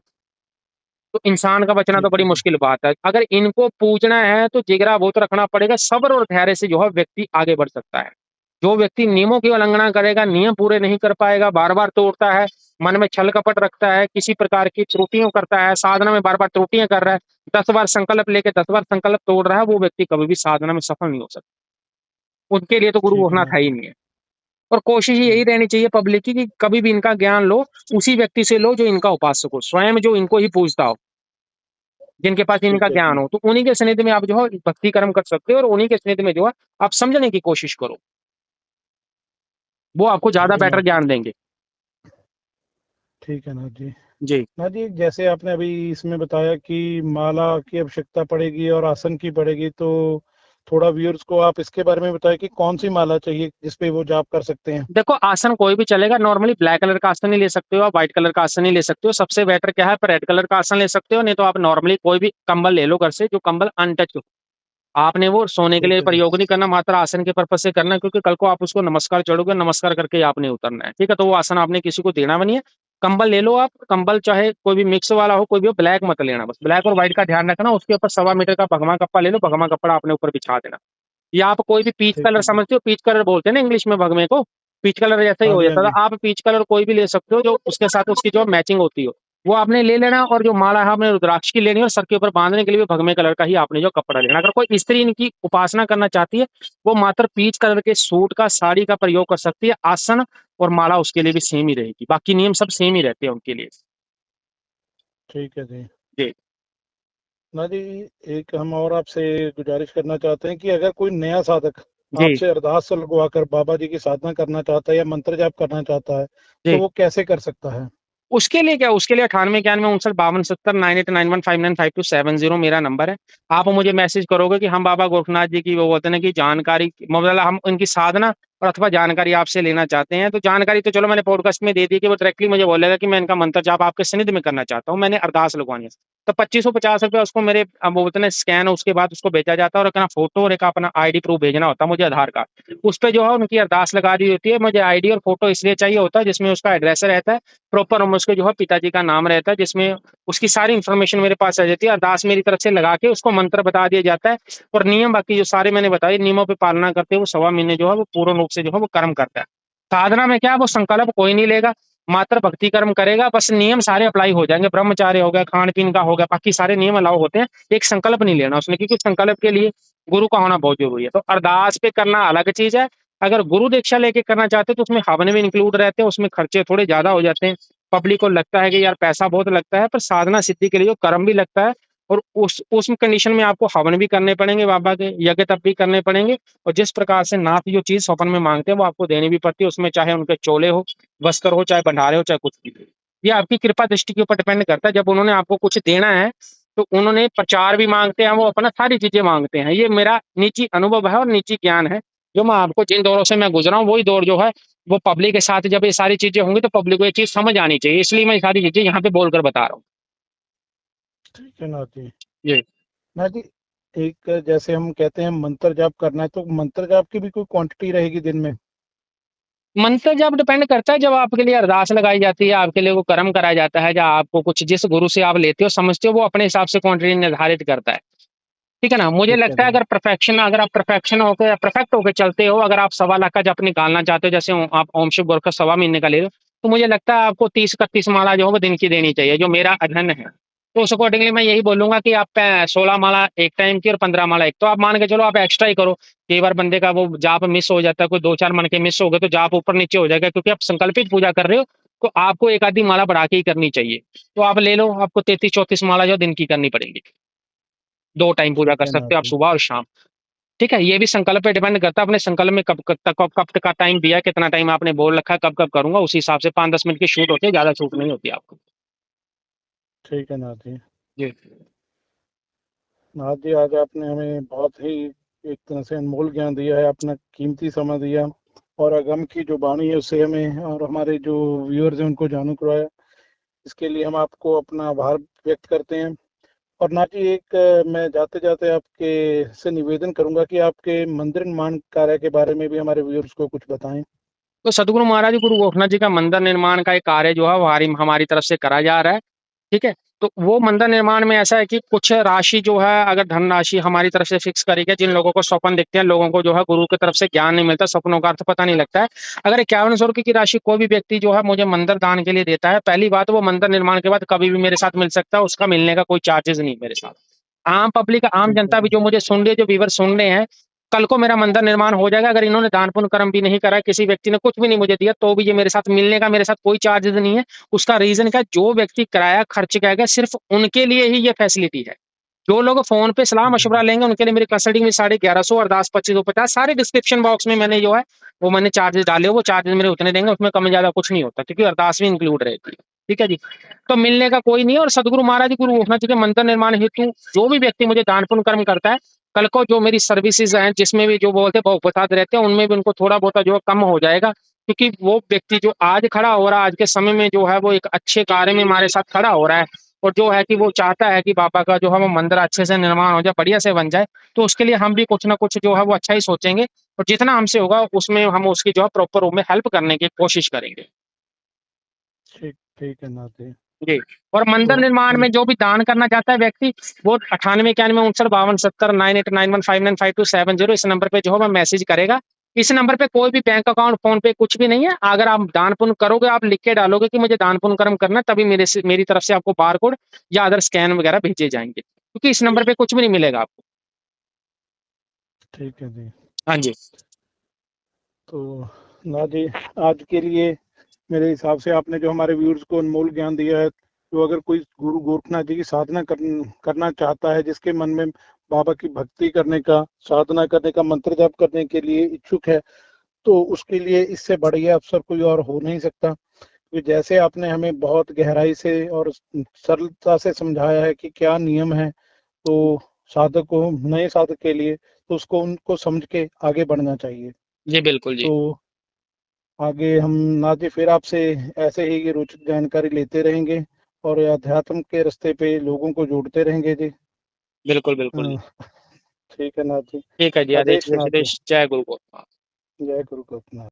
तो इंसान का बचना तो ठीक बड़ी है जी। मुश्किल बात है। अगर इनको पूजना है तो जिगरा वो तो रखना पड़ेगा, सब्र और धैर्य से जो है व्यक्ति आगे बढ़ सकता है। जो व्यक्ति नियमों की उल्लंघना करेगा, नियम पूरे नहीं कर पाएगा, बार बार तोड़ता है, मन में छल कपट रखता है, किसी प्रकार की त्रुटियों करता है, साधना में बार बार त्रुटियां कर रहा है, 10 बार संकल्प लेके 10 बार संकल्प तोड़ रहा है, वो व्यक्ति कभी भी साधना में सफल नहीं हो सकता। उनके लिए तो गुरु ठीक है होना ना था ही जी। नहीं है। और कोशिश यही ठीक। रहनी चाहिए पब्लिक की कि कभी भी इनका ज्ञान लो, उसी व्यक्ति से लो जो इनका उपासक हो, स्वयं जो इनको ही पूजता हो, जिनके पास इनका ठीक है ज्ञान जी। हो, तो उन्हीं के सानिध्य में आप जो है भक्ति कर्म कर सकते हो, और उन्हीं के सानिध्य में जो है आप समझने की कोशिश करो, वो आपको ज्यादा ठीक है ना बेटर जी। ज्ञान देंगे। ठीक है ना जी। जी। ना जी, जैसे आपने अभी इसमें बताया कि माला की आवश्यकता पड़ेगी और आसन की पड़ेगी, तो थोड़ा व्यूअर्स को आप इसके बारे में बताएं कि कौन सी माला चाहिए जिसपे वो जाप कर सकते हैं? देखो, आसन कोई भी चलेगा, नॉर्मली ब्लैक कलर का आसन ही ले सकते हो, आप व्हाइट कलर का आसन ही ले सकते हो, सबसे बेटर क्या है, रेड कलर का आसन ले सकते हो, नहीं तो आप नॉर्मली कोई भी कंबल ले लो घर से, जो कंबल अनटच हो। आपने वो सोने के लिए ठीक है जी। प्रयोग नहीं करना, मात्र आसन के पर्पज से करना है, क्योंकि कल को आप उसको नमस्कार चढ़ोगे, नमस्कार करके ही आपने उतरना है। ठीक है, तो वो आसन आपने किसी को देना भी नहीं है। कंबल ले लो आप, कंबल चाहे कोई भी मिक्स वाला हो, कोई भी हो, ब्लैक मत लेना, बस ब्लैक और व्हाइट का ध्यान रखना। उसके ऊपर 1.25 मीटर का भगवा कपड़ा ले लो, भगवा कपड़ा अपने ऊपर बिछा देना, या आप कोई भी पीच ठीक कलर है जी। समझते हो, पीच कलर बोलते हैं ना इंग्लिश में भगवे को, पीच कलर जैसा ही हाँ हो जी, हाँ जाता जी। था, आप पीच कलर कोई भी ले सकते हो जो उसके साथ उसकी जो मैचिंग होती हो, वो आपने ले लेना। और जो माला है आपने रुद्राक्ष की लेनी है, और सर के ऊपर बांधने के लिए भी भगवे कलर का ही आपने जो कपड़ा लेना। अगर कोई स्त्री इनकी उपासना करना चाहती है, वो मात्र पीच कलर के सूट का, साड़ी का प्रयोग कर सकती है। आसन और माला उसके लिए भी सेम ही रहेगी, बाकी नियम सब सेम ही रहते हैं उनके लिए। ठीक है जी। जी। ना जी, एक हम और आपसे गुजारिश करना चाहते हैं कि अगर कोई नया साधक जी। आपसे अरदास लगवाकर बाबा जी की साधना करना चाहता है या मंत्र जाप करना चाहता है, तो जी। वो कैसे कर सकता है? उसके लिए क्या, उसके लिए 98 91 59 70 98 92 527 0 मेरा नंबर है। आप मुझे मैसेज करोगे कि हम बाबा गोरखनाथ जी की, वो बोलते हैं ना कि जानकारी, मतलब हम उनकी साधना और अथवा जानकारी आपसे लेना चाहते हैं, तो जानकारी तो चलो मैंने पॉडकास्ट में दे दी कि वो डायरेक्टली मुझे बोलेगा कि मैं इनका मंत्र जाप आपके सानिध्य में करना चाहता हूँ, मैंने अरदास लगवानी है, तो 2550 रुपया उसको मेरे, वो बोलते हैं स्कैन, उसके बाद उसको भेजा जाता है, और अपना फोटो और एक अपना आईडी प्रूफ भेजना होता है मुझे, आधार कार्ड, उस पर जो है उनकी अरदास लगा दी होती है। मुझे आईडी और फोटो इसलिए चाहिए होता है जिसमें उसका एड्रेस रहता है प्रॉपर, और उसके जो है पिताजी का नाम रहता है, जिसमें उसकी सारी इन्फॉर्मेशन मेरे पास आ जाती है। अरदास मेरी तरफ से लगा के उसको मंत्र बता दिया जाता है, और नियम बाकी जो सारे मैंने बताए नियमों पे पालना करते हुए वो 1.25 महीने जो है वो पूर्ण रूप से जो है वो कर्म करता है। साधना में क्या है, वो संकल्प कोई नहीं लेगा, मात्र भक्ति कर्म करेगा, बस नियम सारे अप्लाई हो जाएंगे, ब्रह्मचार्य हो गया, खान पीन का हो गया, बाकी सारे नियम अलाउ होते हैं। एक संकल्प नहीं लेना उसने, क्योंकि संकल्प के लिए गुरु का होना बहुत जरूरी है। तो अरदास पे करना अलग चीज है, अगर गुरु दीक्षा लेके करना चाहते हैं तो उसमें हवन भी इंक्लूड रहते हैं, उसमें खर्चे थोड़े ज्यादा हो जाते हैं, पब्लिक को लगता है कि यार पैसा बहुत लगता है, पर साधना सिद्धि के लिए जो कर्म भी लगता है, और उस कंडीशन में आपको हवन भी करने पड़ेंगे, बाबा के यज्ञ तप भी करने पड़ेंगे, और जिस प्रकार से नाथ जो चीज स्वप्न में मांगते हैं वो आपको देनी भी पड़ती है, उसमें चाहे उनके चोले हो, वस्त्र हो, चाहे भंडारे हो, चाहे कुछ भी हो। ये आपकी कृपा दृष्टि के ऊपर डिपेंड करता है। जब उन्होंने आपको कुछ देना है, तो उन्होंने प्रचार भी मांगते हैं, वो अपना सारी चीजें मांगते हैं। ये मेरा निजी अनुभव है और निजी ज्ञान है, जो मैं आपको जिन दौरों से मैं गुजरा हूँ वही दौर जो है वो पब्लिक के साथ जब ये सारी चीजें होंगी तो पब्लिक को ये चीज समझ आनी चाहिए, इसलिए मैं ये सारी चीजें यहाँ पे बोलकर बता रहा हूँ। ठीक है नाथ जी। जी। नाथ जी, एक जैसे हम कहते हैं मंत्र जाप करना है, तो मंत्र जाप की भी कोई क्वांटिटी रहेगी दिन में? मंत्र जब डिपेंड करता है, जब आपके लिए अरदास लगाई जाती है, आपके लिए वो कर्म कराया जाता है, या आपको कुछ जिस गुरु से आप लेते हो समझते हो, वो अपने हिसाब से क्वांटिटी निर्धारित करता है। ठीक है ना? मुझे ठीक है लगता है जी। अगर आप परफेक्शन होकर परफेक्ट होकर चलते हो, अगर आप 1.25 लाख का जप निकालना चाहते हो, जैसे आप ओम शिव गोरख का 1.25 महीने का ले लो, तो मुझे लगता है आपको 30-31 माला जो है वो दिन की देनी चाहिए, जो मेरा अध्ययन है। तो उस अकॉर्डिंगली मैं यही बोलूंगा कि आप 16 माला एक टाइम की और 15 माला एक, तो आप मान के चलो आप एक्स्ट्रा ही करो। कई बार बंदे का वो जाप मिस हो जाता है, कोई 2-4 मन के मिस हो गए तो जाप ऊपर नीचे हो जाएगा, क्योंकि आप संकल्पित पूजा कर रहे हो, तो आपको एक आधी माला बढ़ा के ही करनी चाहिए। तो आप ले लो, आपको 33-34 माला जो दिन की करनी पड़ेगी। 2 टाइम पूजा ठीक कर है नाथ सकते हो आप, जी। सुबह और शाम। ठीक है? ये भी संकल्प पे डिपेंड करता है, अपने संकल्प में कब तक का टाइम दिया है, कितना टाइम आपने बोल रखा है, कब-कब करूँगा, उसी हिसाब से 5-10 मिनट की शूट होती है, ज़्यादा शूट नहीं होती आपको। ठीक है नाथ जी। जी। नाथ जी, आज आपने हमें बहुत ही एक तरह से अनमोल ज्ञान दिया है, अपना कीमती समय दिया, और अगम की जो वाणी है उससे हमें और हमारे जो व्यूअर्स हैं उनको जानू करवाया। इसके लिए हम आपको अपना आभार व्यक्त करते हैं। और नाथ जी, एक मैं जाते जाते आपके से निवेदन करूंगा कि आपके मंदिर निर्माण कार्य के बारे में भी हमारे व्यूअर्स को कुछ बताएं। तो सद्गुरु महाराज गुरु गोरखनाथ जी का मंदिर निर्माण का एक कार्य जो है वो हमारी तरफ से करा जा रहा है। ठीक है? तो वो मंदिर निर्माण में ऐसा है कि कुछ राशि जो है, अगर धनराशि हमारी तरफ से फिक्स करी गई, जिन लोगों को स्वप्न दिखते हैं, लोगों को जो है गुरु की तरफ से ज्ञान नहीं मिलता, स्वप्नों का अर्थ पता नहीं लगता है। अगर 5100 रुपए की राशि कोई भी व्यक्ति जो है मुझे मंदिर दान के लिए देता है, पहली बात वो मंदिर निर्माण के बाद कभी भी मेरे साथ मिल सकता है, उसका मिलने का कोई चार्जेस नहीं मेरे साथ। आम पब्लिक, आम ठीक है जनता भी जी। जो मुझे सुन रही है, जो व्यूअर सुन रहे हैं, कल को मेरा मंदिर निर्माण हो जाएगा, अगर इन्होंने दान पुण्य कर्म भी नहीं करा, किसी व्यक्ति ने कुछ भी नहीं मुझे दिया, तो भी ये मेरे साथ मिलने का मेरे साथ कोई चार्जेस नहीं है। उसका रीजन क्या है? जो व्यक्ति किराया खर्च करेगा सिर्फ उनके लिए ही ये फैसिलिटी है। जो लोग फोन पे सलाह ठीक है मशवरा जी। लेंगे उनके लिए मेरी कंसल्टिंग में 1150 अरदास 2550 सारे डिस्क्रिप्शन बॉक्स में मैंने जो है वो मैंने चार्जेस डाले, वो चार्जेस मेरे उतने देंगे, उसमें कम ज्यादा कुछ नहीं होता, क्योंकि अरदास भी इंक्लूड रहती है। ठीक है जी? तो मिलने का कोई नहीं है। और सदगुरु महाराज जी गुरु गोरखनाथ जी के मंदिर निर्माण हेतु जो भी व्यक्ति मुझे दान पुण्य कर्म करता है, कल को जो मेरी सर्विसेज हैं जिसमें भी जो बोलते हैं बता रहते हैं, उनमें भी उनको थोड़ा बहुत जो है कम हो जाएगा, क्योंकि वो व्यक्ति जो आज खड़ा हो रहा है, आज के समय में जो है वो एक अच्छे कार्य में हमारे साथ खड़ा हो रहा है, और जो है कि वो चाहता है कि बाबा का जो है वो मंदिर अच्छे से निर्माण हो जाए, बढ़िया से बन जाए। तो उसके लिए हम भी कुछ ना कुछ जो है वो अच्छा ही सोचेंगे, और जितना हमसे होगा उसमें हम उसकी जो है प्रॉपर वे में हेल्प करने की कोशिश करेंगे। ठीक ठीक है नाथ जी। जी। और मंदिर तो निर्माण हम में जो भी दान करना चाहता है व्यक्ति, वो 9891597099159270 इस नंबर पे जो है वो मैसेज करेगा। इस नंबर पे कोई भी बैंक अकाउंट, फोन पे कुछ भी नहीं है। अगर आप दान पुण्य करोगे, आप लिख के डालोगे कि मुझे दान पुण्य कर्म करना है, तभी मेरी तरफ से आपको बारकोड या अदर स्कैन वगैरह भेजे जाएंगे, क्योंकि इस नंबर पे कुछ भी नहीं मिलेगा आपको। ठीक है जी। हाँ जी। तो नाथ जी, आज के लिए मेरे हिसाब से आपने जो हमारे व्यूअर्स को अनमोल ज्ञान दिया है, तो अगर कोई गुरु गोरखनाथ जी की साधना करना चाहता है, जिसके मन में बाबा की भक्ति करने का, साधना करने का, मंत्र जाप करने के लिए इच्छुक है, तो उसके लिए इससे बढ़िया अवसर कोई और हो नहीं सकता। कि जैसे आपने हमें बहुत गहराई से और सरलता से समझाया है कि क्या नियम है, तो साधक को, नए साधक के लिए, तो उसको उनको समझ के आगे बढ़ना चाहिए। जी बिल्कुल जी। तो आगे हम नाथ जी फिर आपसे ऐसे ही रोचक जानकारी लेते रहेंगे, और अध्यात्म के रास्ते पे लोगों को जोड़ते रहेंगे जी। बिल्कुल बिल्कुल जी। अ, ठीक है नाथ जी। ठीक है जी। आदेश आदेश नाथ जी। जय गुरु गोरखनाथ। जय गुरु गोरखनाथ।